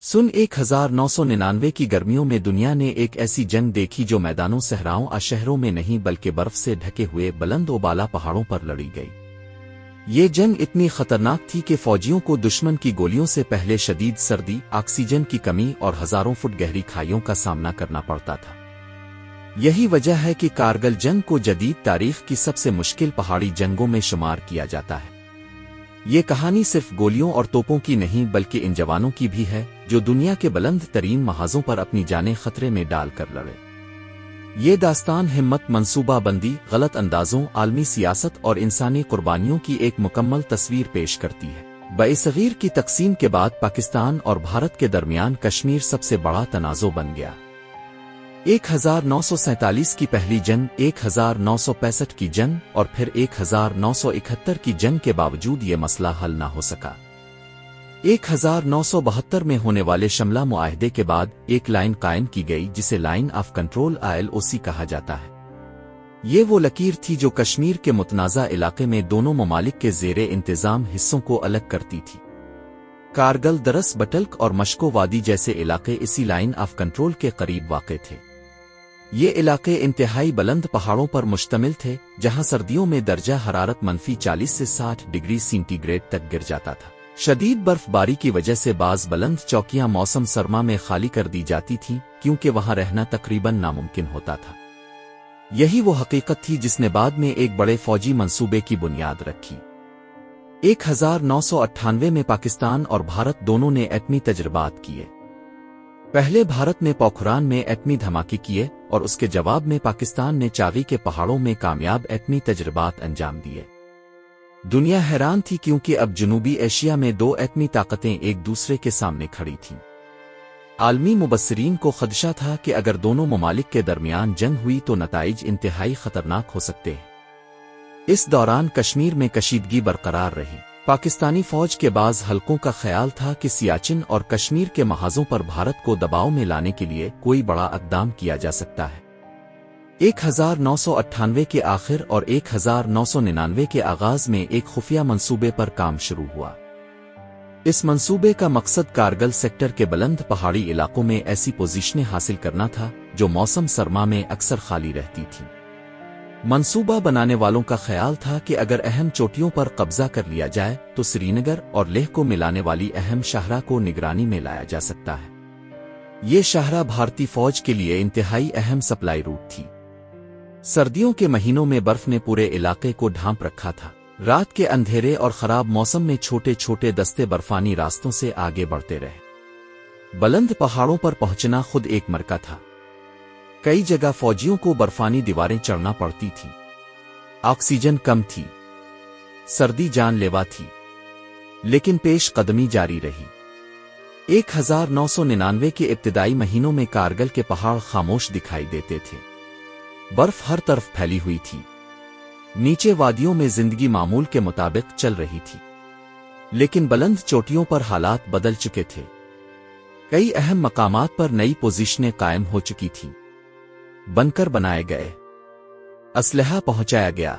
सन 1999 की गर्मियों में दुनिया ने एक ऐसी जंग देखी जो मैदानों सहराओं और शहरों में नहीं बल्कि बर्फ से ढके हुए बुलंद ओबाला पहाड़ों पर लड़ी गई। ये जंग इतनी खतरनाक थी कि फौजियों को दुश्मन की गोलियों से पहले शदीद सर्दी, ऑक्सीजन की कमी और हजारों फुट गहरी खाइयों का सामना करना पड़ता था। यही वजह है कि कारगिल जंग को जदीद तारीख की सबसे मुश्किल पहाड़ी जंगों में शुमार किया जाता है। ये कहानी सिर्फ गोलियों और तोपों की नहीं बल्कि इन जवानों की भी है जो दुनिया के बुलंद तरीन महाजों पर अपनी जानें खतरे में डालकर लड़े। ये दास्तान हिम्मत, मंसूबाबंदी, गलत अंदाजों, आलमी सियासत और इंसानी कुर्बानियों की एक मुकम्मल तस्वीर पेश करती है। बरसगीर की तकसीम के बाद पाकिस्तान और भारत के दरमियान कश्मीर सबसे बड़ा तनाज़ो बन गया। 1947 की पहली जंग, 1965 की जंग और फिर 1971 की जंग के बावजूद ये मसला हल ना हो सका। 1972 में होने वाले शिमला मुआहदे के बाद एक लाइन कायम की गई जिसे लाइन ऑफ कंट्रोल ILOC कहा जाता है। ये वो लकीर थी जो कश्मीर के मुतनाज़ा इलाके में दोनों ममालिक के ज़ेरे इंतज़ाम हिस्सों को अलग करती थी। कारगिल, दरस, बटल्क और मशको वादी जैसे इलाके इसी लाइन ऑफ कंट्रोल के करीब वाक़े थे। ये इलाके इंतहाई बुलंद पहाड़ों पर मुश्तमिल थे जहां सर्दियों में दर्जा हरारत -40 से 60 डिग्री सेंटीग्रेड तक गिर जाता था। शदीद बर्फबारी की वजह से बाज़ बुलंद चौकियां मौसम सरमा में खाली कर दी जाती थीं क्योंकि वहां रहना तकरीबन नामुमकिन होता था। यही वो हकीकत थी जिसने बाद में एक बड़े फौजी मंसूबे की बुनियाद रखी। 1998 में पाकिस्तान और भारत दोनों ने एटमी तजर्बात किए। पहले भारत ने पोखरान में एटमी धमाके किए और उसके जवाब में पाकिस्तान ने चावी के पहाड़ों में कामयाब एटमी तजर्बात अंजाम दिए। दुनिया हैरान थी क्योंकि अब जनूबी एशिया में दो एटमी ताकतें एक दूसरे के सामने खड़ी थीं। आलमी मुबस्सिरीन को खदशा था कि अगर दोनों ममालिक के दरमियान जंग हुई तो नताइज इंतहाई खतरनाक हो सकते हैं। इस दौरान कश्मीर में कशीदगी बरकरार रही। पाकिस्तानी फौज के बाज़ हलकों का ख्याल था कि सियाचिन और कश्मीर के महाजों पर भारत को दबाव में लाने के लिए कोई बड़ा इक़दाम किया जा सकता है। 1998 के आखिर और 1999 के आगाज में एक खुफिया मंसूबे पर काम शुरू हुआ। इस मंसूबे का मकसद कारगिल सेक्टर के बुलंद पहाड़ी इलाकों में ऐसी पोजीशनें हासिल करना था जो मौसम सरमा में अक्सर खाली रहती थीं। मंसूबा बनाने वालों का ख्याल था कि अगर अहम चोटियों पर कब्जा कर लिया जाए तो श्रीनगर और लेह को मिलाने वाली अहम शाहरा को निगरानी में लाया जा सकता है। ये शाहरा भारतीय फौज के लिए इंतहाई अहम सप्लाई रूट थी। सर्दियों के महीनों में बर्फ ने पूरे इलाके को ढांप रखा था। रात के अंधेरे और खराब मौसम में छोटे छोटे दस्ते बर्फानी रास्तों से आगे बढ़ते रहे। बुलंद पहाड़ों पर पहुंचना खुद एक मरका था। कई जगह फौजियों को बर्फानी दीवारें चढ़ना पड़ती थीं। ऑक्सीजन कम थी, सर्दी जानलेवा थी, लेकिन पेश कदमी जारी रही। 1999 के इब्तिदाई महीनों में कारगिल के पहाड़ खामोश दिखाई देते थे। बर्फ हर तरफ फैली हुई थी। नीचे वादियों में जिंदगी मामूल के मुताबिक चल रही थी, लेकिन बुलंद चोटियों पर हालात बदल चुके थे। कई अहम मकामात पर नई पोजीशनें कायम हो चुकी थीं। बनकर बनाए गए, असलहा पहुंचाया गया,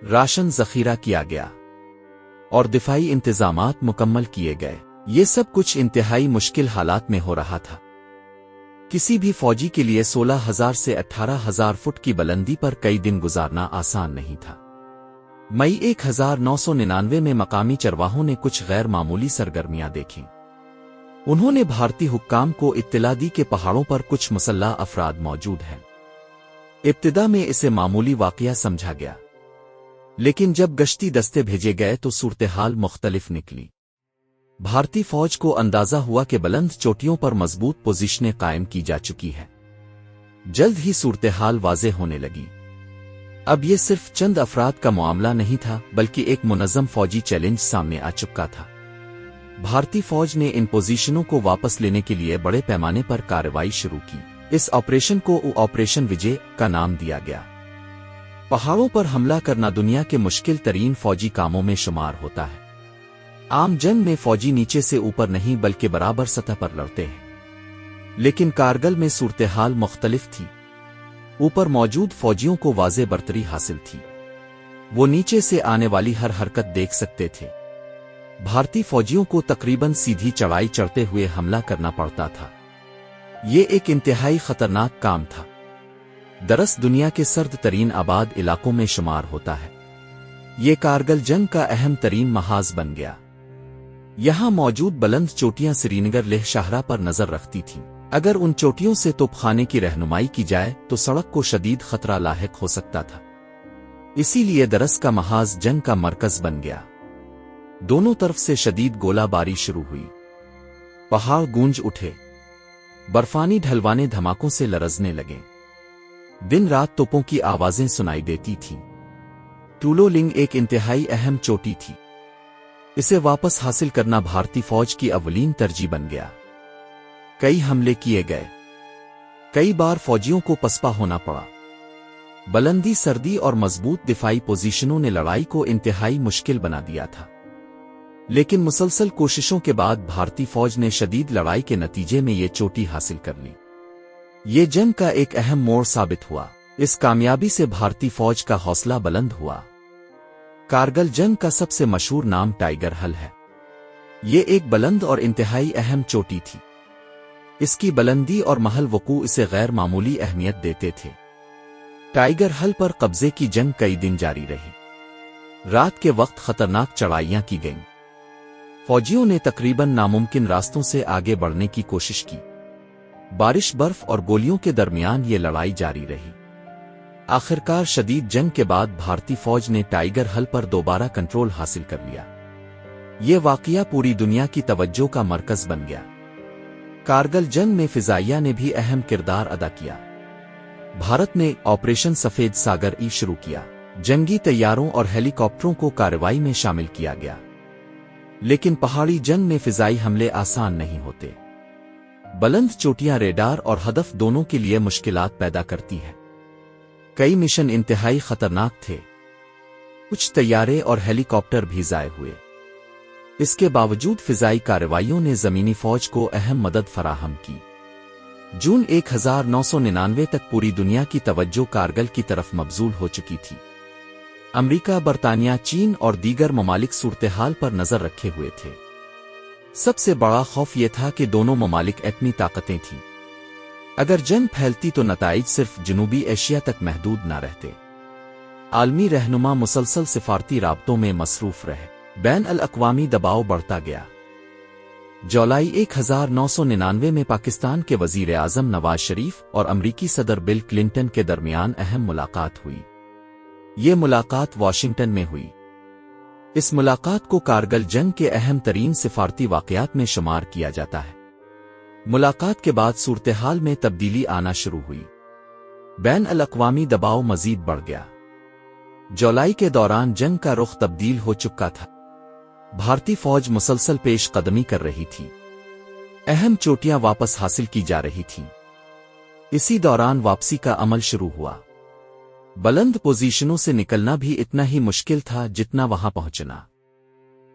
राशन जखीरा किया गया और दिफाई इंतजामात मुकम्मल किए गए। ये सब कुछ इंतहाई मुश्किल हालात में हो रहा था। किसी भी फौजी के लिए 16,000 से 18,000 फुट की बुलंदी पर कई दिन गुजारना आसान नहीं था। मई 1999 में मकामी चरवाहों ने कुछ गैर मामूली सरगर्मियां देखीं। उन्होंने भारतीय हुक्काम को इत्तला दी कि पहाड़ों पर कुछ मुसल्लह अफराद मौजूद हैं। इब्तिदा में इसे मामूली वाकया समझा गया, लेकिन जब गश्ती दस्ते भेजे गए तो सूरत-ए-हाल मुख्तलिफ निकली। भारतीय फौज को अंदाजा हुआ कि बुलंद चोटियों पर मजबूत पोजीशनें कायम की जा चुकी है। जल्द ही सूरत-ए-हाल वाज़ेह होने लगी। अब ये सिर्फ चंद अफराद का मामला नहीं था बल्कि एक मुनज़्ज़म फौजी चैलेंज सामने आ चुका था। भारतीय फौज ने इन पोजीशनों को वापस लेने के लिए बड़े पैमाने पर कार्रवाई शुरू की। इस ऑपरेशन को ऑपरेशन विजय का नाम दिया गया। पहाड़ों पर हमला करना दुनिया के मुश्किल तरीन फौजी कामों में शुमार होता है। आम जंग में फौजी नीचे से ऊपर नहीं बल्कि बराबर सतह पर लड़ते हैं, लेकिन कारगिल में सूरत-ए-हाल मुख्तलिफ थी। ऊपर मौजूद फौजियों को वाज़ेह बरतरी हासिल थी। वो नीचे से आने वाली हर हरकत देख सकते थे। भारतीय फौजियों को तकरीबन सीधी चढ़ाई चढ़ते हुए हमला करना पड़ता था। ये एक इंतहाई खतरनाक काम था। दरअसल दुनिया के सर्द तरीन आबाद इलाकों में शुमार होता है। ये कारगिल जंग का अहम तरीन महाज बन गया। यहाँ मौजूद बुलंद चोटियां श्रीनगर लेह शाहरा पर नजर रखती थीं। अगर उन चोटियों से तोपखाने की रहनुमाई की जाए तो सड़क को शदीद खतरा लाहिक हो सकता था। इसीलिए दरस का महाज जंग का मरकज बन गया। दोनों तरफ से शदीद गोलाबारी शुरू हुई। पहाड़ गूंज उठे, बर्फानी ढलवाने धमाकों से लरजने लगे। दिन रात तोपों की आवाजें सुनाई देती थीं। टूलो लिंग एक इंतहाई अहम चोटी थी। इसे वापस हासिल करना भारतीय फौज की अव्वलीन तरजीह बन गया। कई हमले किए गए, कई बार फौजियों को पसपा होना पड़ा। बुलंदी, सर्दी और मजबूत दिफाई पोजीशनों ने लड़ाई को इंतहाई मुश्किल बना दिया था। लेकिन मुसलसल कोशिशों के बाद भारतीय फौज ने शदीद लड़ाई के नतीजे में ये चोटी हासिल कर ली। ये जंग का एक अहम मोड़ साबित हुआ। इस कामयाबी से भारतीय फौज का हौसला बुलंद हुआ। कारगिल जंग का सबसे मशहूर नाम टाइगर हिल है। ये एक बुलंद और इंतहाई अहम चोटी थी। इसकी बुलंदी और महल वकू इसे गैर मामूली अहमियत देते थे। टाइगर हिल पर कब्जे की जंग कई दिन जारी रही। रात के वक्त खतरनाक चढ़ाइयां की गईं। फौजियों ने तकरीबन नामुमकिन रास्तों से आगे बढ़ने की कोशिश की। बारिश, बर्फ और गोलियों के दरमियान ये लड़ाई जारी रही। आखिरकार शदीद जंग के बाद भारतीय फौज ने टाइगर हिल पर दोबारा कंट्रोल हासिल कर लिया। ये वाकया पूरी दुनिया की तवज्जो का मरकज बन गया। कारगिल जंग में फिजाइया ने भी अहम किरदार अदा किया। भारत ने ऑपरेशन सफेद सागर ई शुरू किया। जंगी तैयारों और हेलीकॉप्टरों को कार्रवाई में शामिल किया गया। लेकिन पहाड़ी जंग में फिजाई हमले आसान नहीं होते। बुलंद चोटियां रेडार और हदफ दोनों के लिए मुश्किलात पैदा करती हैं। कई मिशन इंतहाई खतरनाक थे। कुछ तैयारे और हेलीकॉप्टर भी ज़ाये हुए। इसके बावजूद फिजाई कार्रवाइयों ने जमीनी फौज को अहम मदद फराहम की। जून 1999 तक पूरी दुनिया की तवज्जो कारगिल की तरफ मबजूल हो चुकी थी। अमेरिका, बरतानिया, चीन और दीगर ममालिक सूरत-ए-हाल पर नजर रखे हुए थे। सबसे बड़ा खौफ यह था कि दोनों ममालिक एटमी ताकतें थीं। अगर जंग फैलती तो नताइज सिर्फ जनूबी एशिया तक महदूद न रहते। आलमी रहनुमा मुसलसल सिफारती राब्तों में मसरूफ रहे। बैन अल अक़वामी दबाव बढ़ता गया। जुलाई 1999 में पाकिस्तान के वजीर आज़म नवाज शरीफ और अमरीकी सदर बिल क्लिंटन के दरमियान अहम मुलाकात हुई। ये मुलाकात वाशिंगटन में हुई। इस मुलाकात को कारगिल जंग के अहम तरीन सिफारती वाक़यात में शुमार किया जाता है। मुलाकात के बाद सूरत-ए-हाल में तब्दीली आना शुरू हुई। बैन अल अक़वामी दबाव मजीद बढ़ गया। जुलाई के दौरान जंग का रुख तब्दील हो चुका था। भारतीय फौज मुसलसल पेश कदमी कर रही थी। अहम चोटियां वापस हासिल की जा रही थीं। इसी दौरान वापसी का अमल शुरू हुआ। बुलंद पोजीशनों से निकलना भी इतना ही मुश्किल था जितना वहां पहुंचना।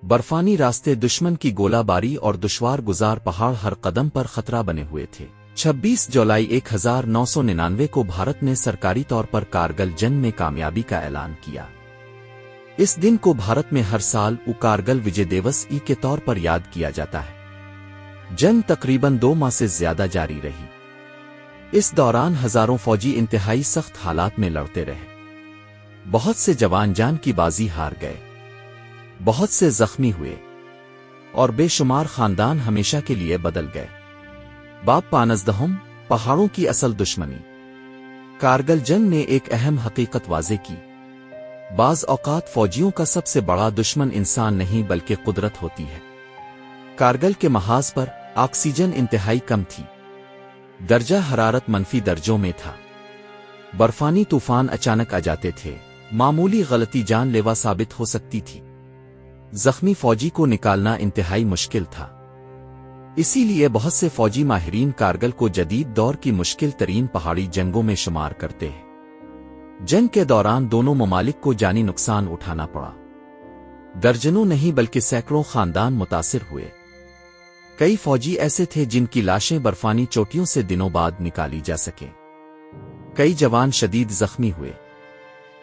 बर्फानी रास्ते, दुश्मन की गोलाबारी और दुश्वार गुजार पहाड़ हर कदम पर खतरा बने हुए थे। 26 जुलाई 1999 को भारत ने सरकारी तौर पर कारगिल जंग में कामयाबी का ऐलान किया। इस दिन को भारत में हर साल कारगिल विजय दिवस ई के तौर पर याद किया जाता है। जंग तकरीबन 2 माह से ज्यादा जारी रही। इस दौरान हजारों फौजी इंतहाई सख्त हालात में लड़ते रहे। बहुत से जवान जान की बाजी हार गए, बहुत से जख्मी हुए और बेशुमार खानदान हमेशा के लिए बदल गए। बाप पानजदहम, पहाड़ों की असल दुश्मनी। कारगिल जंग ने एक अहम हकीकत वाज़े की। बाज़ औक़ात फौजियों का सबसे बड़ा दुश्मन इंसान नहीं बल्कि कुदरत होती है। कारगिल के महाज पर ऑक्सीजन इंतहाई कम थी। दर्जा हरारत मनफी दर्जों में था। बर्फानी तूफान अचानक आ जाते थे। मामूली गलती जानलेवा साबित हो सकती थी। जख्मी फौजी को निकालना इंतहाई मुश्किल था। इसीलिए बहुत से फौजी माहिरीन कारगिल को जदीद दौर की मुश्किल तरीन पहाड़ी जंगों में शुमार करते हैं। जंग के दौरान दोनों ममालिक को जानी नुकसान उठाना पड़ा। दर्जनों नहीं बल्कि सैकड़ों खानदान मुतासिर हुए। कई फौजी ऐसे थे जिनकी लाशें बर्फानी चोटियों से दिनों बाद निकाली जा सके। कई जवान शदीद जख्मी हुए।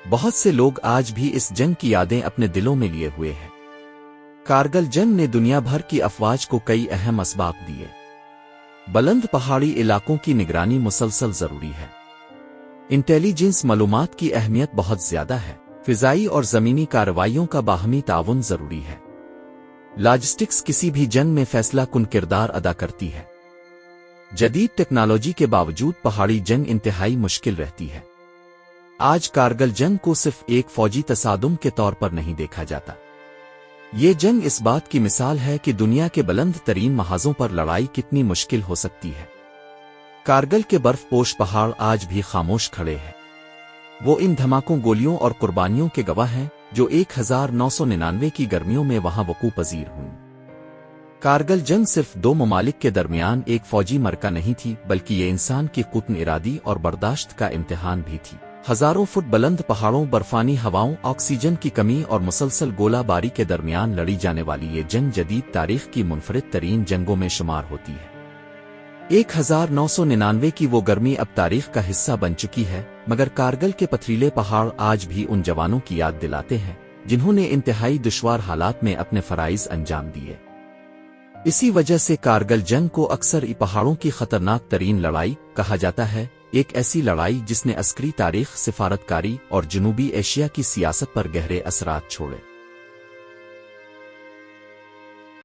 बहुत से लोग आज भी इस जंग की यादें अपने दिलों में लिए हुए हैं। کارگل جنگ نے دنیا بھر کی افواج کو کئی اہم اسباق دیے۔ بلند پہاڑی علاقوں کی نگرانی مسلسل ضروری ہے۔ انٹیلیجنس معلومات کی اہمیت بہت زیادہ ہے۔ فضائی اور زمینی کارروائیوں کا باہمی تعاون ضروری ہے۔ لاجسٹکس کسی بھی جنگ میں فیصلہ کن کردار ادا کرتی ہے۔ جدید ٹیکنالوجی کے باوجود پہاڑی جنگ انتہائی مشکل رہتی ہے۔ آج کارگل جنگ کو صرف ایک فوجی تصادم کے طور پر نہیں دیکھا جاتا۔ یہ جنگ اس بات کی مثال ہے کہ دنیا کے بلند ترین محاذوں پر لڑائی کتنی مشکل ہو سکتی ہے۔ کارگل کے برف پوش پہاڑ آج بھی خاموش کھڑے ہیں۔ وہ ان دھماکوں، گولیوں اور قربانیوں کے گواہ ہیں جو 1999 کی گرمیوں میں وہاں وقوع پذیر ہوئیں۔ کارگل جنگ صرف دو ممالک کے درمیان ایک فوجی معرکہ نہیں تھی، بلکہ یہ انسان کی قوت ارادی اور برداشت کا امتحان بھی تھی۔ ہزاروں فٹ بلند پہاڑوں، برفانی ہواؤں، آکسیجن کی کمی اور مسلسل گولہ باری کے درمیان لڑی جانے والی یہ جنگ جدید تاریخ کی منفرد ترین جنگوں میں شمار ہوتی ہے۔ 1999 کی وہ گرمی اب تاریخ کا حصہ بن چکی ہے، مگر کارگل کے پتھریلے پہاڑ آج بھی ان جوانوں کی یاد دلاتے ہیں جنہوں نے انتہائی دشوار حالات میں اپنے فرائض انجام دیے۔ اسی وجہ سے کارگل جنگ کو اکثر پہاڑوں کی خطرناک ترین لڑائی کہا جاتا ہے، ایک ایسی لڑائی جس نے عسکری تاریخ، سفارتکاری اور جنوبی ایشیا کی سیاست پر گہرے اثرات چھوڑے۔